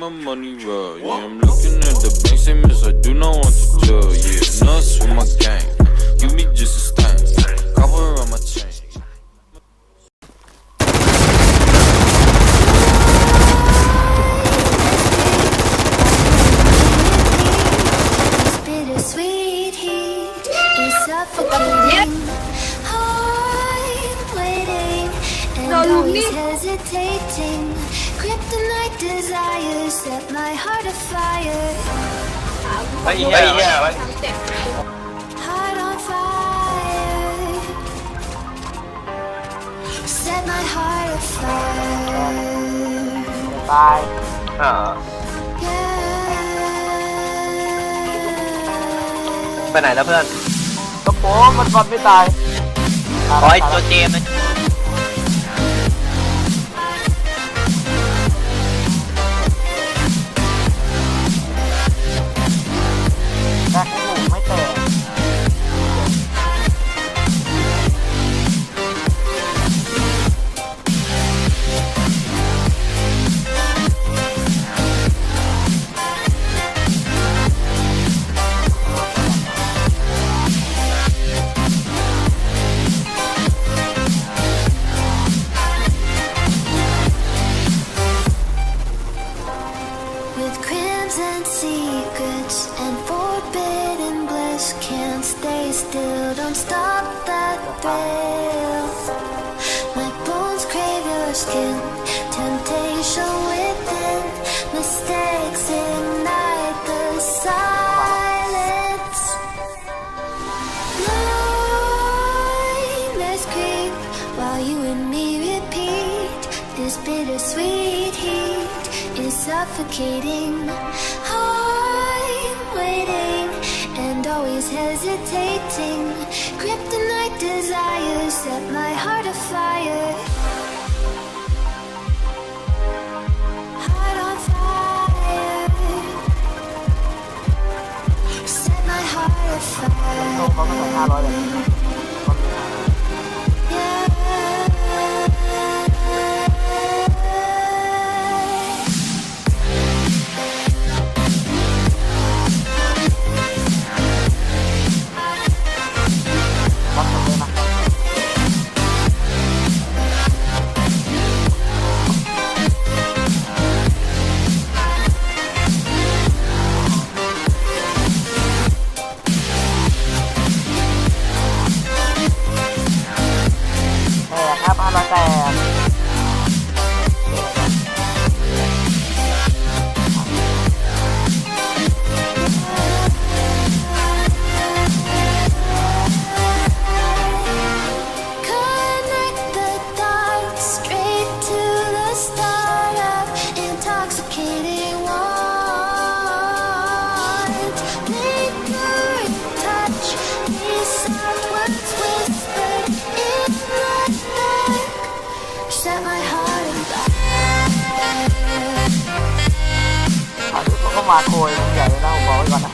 my money roll. Yeah, I'm looking at the bank statements. I do not want to jail. Yeah, nuts with my gang. Give me just a stain. Cover on my chain. Bittersweet heat is suffocating. I'm waiting and always hesitating. Kryptonite desires set my heart afire. Heart on fire. Set my heart afire. ตาย ไปไหนแล้วเพื่อน กระโปงมันฟันไม่ตาย โอ้ยตัวเจมส์นะ แรกหนูไม่แตก With crimson secrets and forbidden bliss, can't stay still, don't stop that thrill. My bones crave your skin, temptation within, mistakes ignite the silence. Nightmares creep while you and me repeat. This bittersweet heat is suffocating. I'm waiting and always hesitating. Kryptonite desires set my heart afire. Heart on fire. Set my heart โตเขาก็ใส่ afire. 500เลย รับผมเลยนะแตกครับ500แตก Connect the dots straight to the start of intoxicating want. Lingering touch, these soft words whispered in the dark. Set my heart on fire. เขาก็มาโคยใหญ่เลยนะผมบอกไว้ก่อนนะ